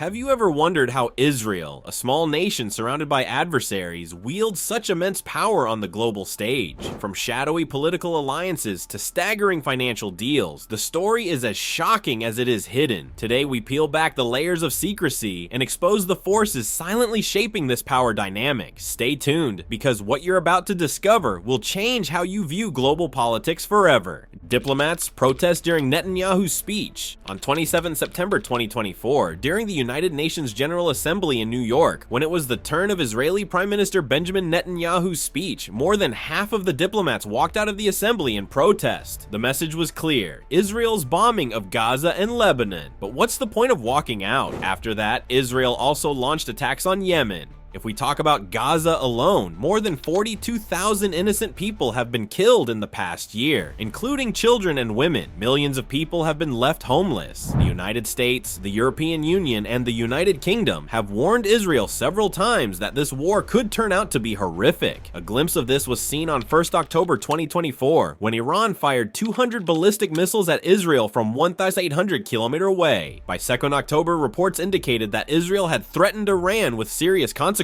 Have you ever wondered how Israel, a small nation surrounded by adversaries, wields such immense power on the global stage? From shadowy political alliances to staggering financial deals, the story is as shocking as it is hidden. Today we peel back the layers of secrecy and expose the forces silently shaping this power dynamic. Stay tuned, because what you're about to discover will change how you view global politics forever. Diplomats protest during Netanyahu's speech. On 27 September 2024, during the United Nations General Assembly in New York, when it was the turn of Israeli Prime Minister Benjamin Netanyahu's speech, more than half of the diplomats walked out of the assembly in protest. The message was clear: Israel's bombing of Gaza and Lebanon. But what's the point of walking out? After that, Israel also launched attacks on Yemen. If we talk about Gaza alone, more than 42,000 innocent people have been killed in the past year, including children and women. Millions of people have been left homeless. The United States, the European Union, and the United Kingdom have warned Israel several times that this war could turn out to be horrific. A glimpse of this was seen on 1st October 2024, when Iran fired 200 ballistic missiles at Israel from 1,800 kilometers away. By 2nd October, reports indicated that Israel had threatened Iran with serious consequences.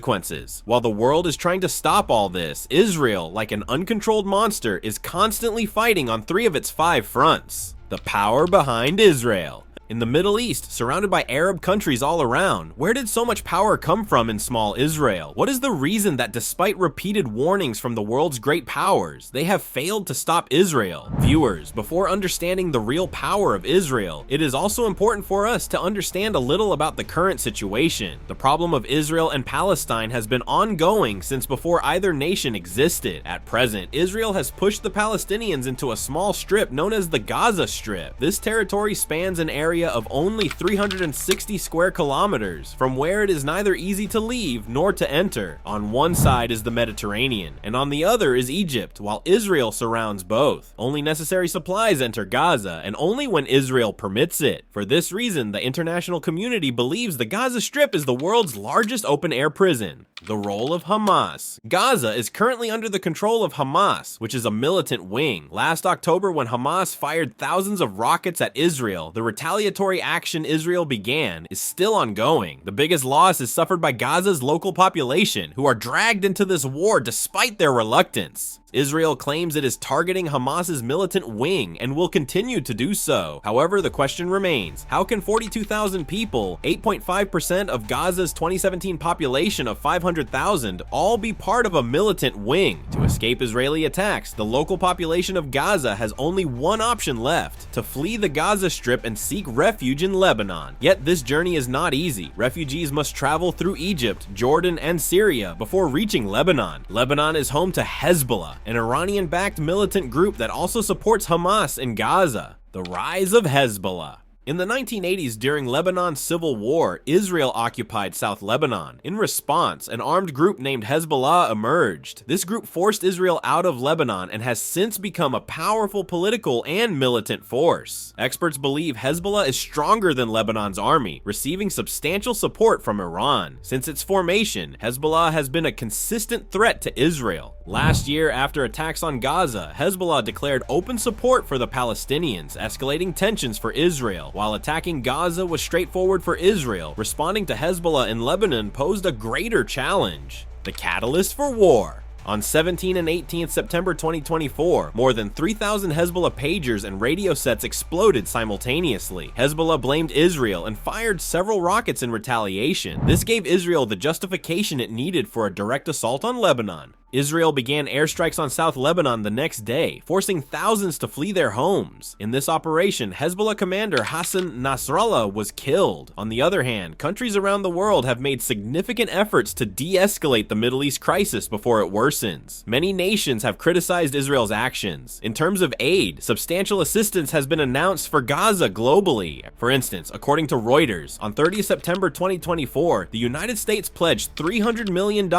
While the world is trying to stop all this, Israel, like an uncontrolled monster, is constantly fighting on 3 of its 5 fronts. The power behind Israel. In the Middle East, surrounded by Arab countries all around, where did so much power come from in small Israel? What is the reason that despite repeated warnings from the world's great powers, they have failed to stop Israel? Viewers, before understanding the real power of Israel, it is also important for us to understand a little about the current situation. The problem of Israel and Palestine has been ongoing since before either nation existed. At present, Israel has pushed the Palestinians into a small strip known as the Gaza Strip. This territory spans an area of only 360 square kilometers, from where it is neither easy to leave nor to enter. On one side is the Mediterranean, and on the other is Egypt, while Israel surrounds both. Only necessary supplies enter Gaza, and only when Israel permits it. For this reason, the international community believes the Gaza Strip is the world's largest open-air prison. The role of Hamas. Gaza is currently under the control of Hamas, which is a militant wing. Last October, when Hamas fired thousands of rockets at Israel, the retaliatory action Israel began is still ongoing. The biggest loss is suffered by Gaza's local population, who are dragged into this war despite their reluctance. Israel claims it is targeting Hamas's militant wing and will continue to do so. However, the question remains: how can 42,000 people, 8.5% of Gaza's 2017 population of 500,000, all be part of a militant wing? To escape Israeli attacks, the local population of Gaza has only one option left: to flee the Gaza Strip and seek refuge in Lebanon. Yet this journey is not easy. Refugees must travel through Egypt, Jordan, and Syria before reaching Lebanon. Lebanon is home to Hezbollah, an Iranian-backed militant group that also supports Hamas in Gaza. The rise of Hezbollah. In the 1980s, during Lebanon's civil war, Israel occupied South Lebanon. In response, an armed group named Hezbollah emerged. This group forced Israel out of Lebanon and has since become a powerful political and militant force. Experts believe Hezbollah is stronger than Lebanon's army, receiving substantial support from Iran. Since its formation, Hezbollah has been a consistent threat to Israel. Last year, after attacks on Gaza, Hezbollah declared open support for the Palestinians, escalating tensions for Israel. While attacking Gaza was straightforward for Israel, responding to Hezbollah in Lebanon posed a greater challenge. The catalyst for war. On 17 and 18 September 2024, more than 3,000 Hezbollah pagers and radio sets exploded simultaneously. Hezbollah blamed Israel and fired several rockets in retaliation. This gave Israel the justification it needed for a direct assault on Lebanon. Israel began airstrikes on South Lebanon the next day, forcing thousands to flee their homes. In this operation, Hezbollah commander Hassan Nasrallah was killed. On the other hand, countries around the world have made significant efforts to de-escalate the Middle East crisis before it worsens. Many nations have criticized Israel's actions. In terms of aid, substantial assistance has been announced for Gaza globally. For instance, according to Reuters, on 30 September 2024, the United States pledged $300 million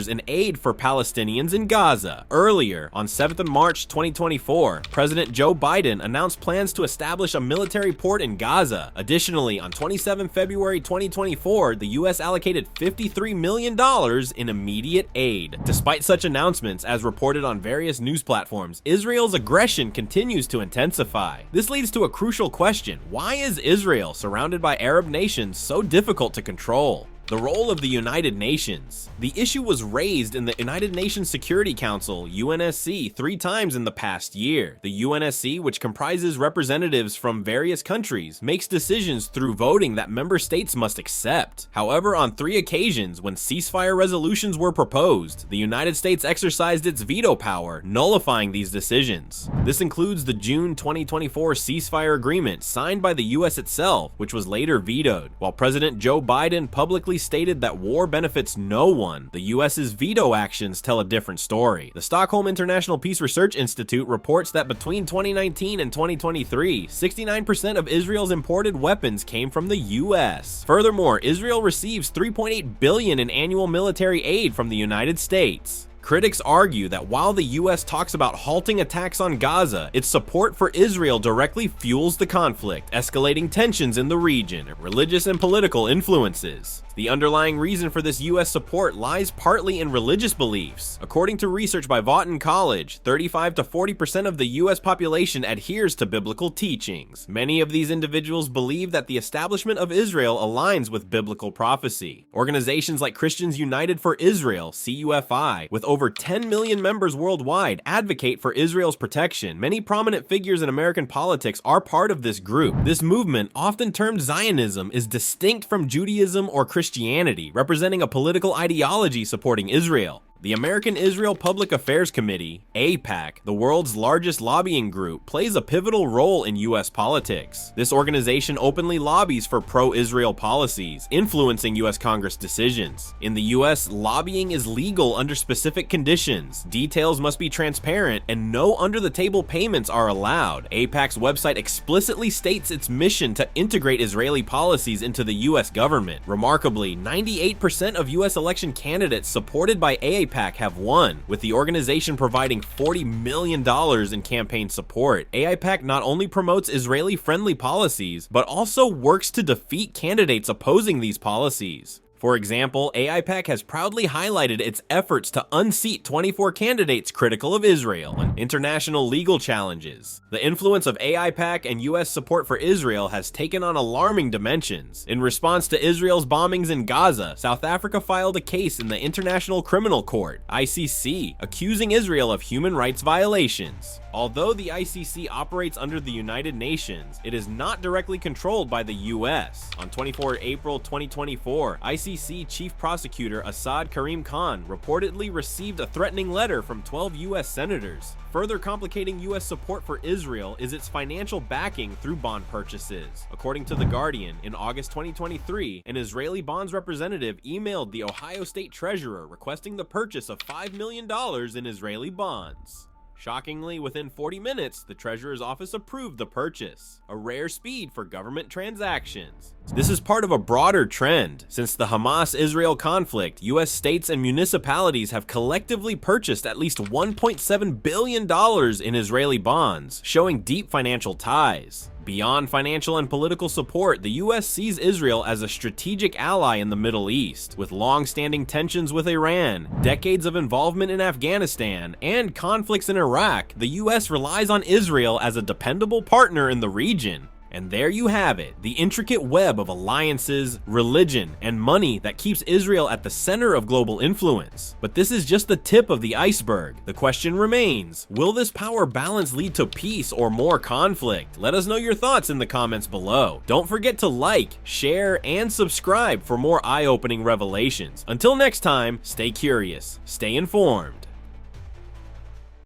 in aid for Palestinians Palestinians in Gaza. Earlier, on 7th of March 2024, President Joe Biden announced plans to establish a military port in Gaza. Additionally, on 27 February 2024, the U.S. allocated $53 million in immediate aid. Despite such announcements, as reported on various news platforms, Israel's aggression continues to intensify. This leads to a crucial question: why is Israel, surrounded by Arab nations, so difficult to control? The role of the United Nations. The issue was raised in the United Nations Security Council, UNSC, 3 times in the past year. The UNSC, which comprises representatives from various countries, makes decisions through voting that member states must accept. However, on 3 occasions, when ceasefire resolutions were proposed, the United States exercised its veto power, nullifying these decisions. This includes the June 2024 ceasefire agreement signed by the US itself, which was later vetoed. While President Joe Biden publicly stated that war benefits no one, the US's veto actions tell a different story. The Stockholm International Peace Research Institute reports that between 2019 and 2023, 69% of Israel's imported weapons came from the US. Furthermore, Israel receives $3.8 billion in annual military aid from the United States. Critics argue that while the US talks about halting attacks on Gaza, its support for Israel directly fuels the conflict, escalating tensions in the region, religious and political influences. The underlying reason for this US support lies partly in religious beliefs. According to research by Vaughton College, 35 to 40% of the US population adheres to biblical teachings. Many of these individuals believe that the establishment of Israel aligns with biblical prophecy. Organizations like Christians United for Israel, CUFI, with over 10 million members worldwide, advocate for Israel's protection. Many prominent figures in American politics are part of this group. This movement, often termed Zionism, is distinct from Judaism or Christianity, representing a political ideology supporting Israel. The American Israel Public Affairs Committee, AIPAC, the world's largest lobbying group, plays a pivotal role in US politics. This organization openly lobbies for pro-Israel policies, influencing US Congress decisions. In the US, lobbying is legal under specific conditions. Details must be transparent, and no under-the-table payments are allowed. AIPAC's website explicitly states its mission to integrate Israeli policies into the US government. Remarkably, 98% of US election candidates supported by AIPAC have won, with the organization providing $40 million in campaign support. AIPAC not only promotes Israeli-friendly policies, but also works to defeat candidates opposing these policies. For example, AIPAC has proudly highlighted its efforts to unseat 24 candidates critical of Israel and international legal challenges. The influence of AIPAC and US support for Israel has taken on alarming dimensions. In response to Israel's bombings in Gaza, South Africa filed a case in the International Criminal Court, ICC, accusing Israel of human rights violations. Although the ICC operates under the United Nations, it is not directly controlled by the US. On 24 April 2024, ICC Chief Prosecutor Assad Karim Khan reportedly received a threatening letter from 12 US senators. Further complicating US support for Israel is its financial backing through bond purchases. According to The Guardian, in August 2023, an Israeli bonds representative emailed the Ohio State Treasurer requesting the purchase of $5 million in Israeli bonds. Shockingly, within 40 minutes, the Treasurer's office approved the purchase, a rare speed for government transactions. This is part of a broader trend. Since the Hamas-Israel conflict, US states and municipalities have collectively purchased at least $1.7 billion in Israeli bonds, showing deep financial ties. Beyond financial and political support, the US sees Israel as a strategic ally in the Middle East. With long-standing tensions with Iran, decades of involvement in Afghanistan, and conflicts in Iraq, the US relies on Israel as a dependable partner in the region. And there you have it, the intricate web of alliances, religion, and money that keeps Israel at the center of global influence. But this is just the tip of the iceberg. The question remains, will this power balance lead to peace or more conflict? Let us know your thoughts in the comments below. Don't forget to like, share, and subscribe for more eye-opening revelations. Until next time, stay curious, stay informed.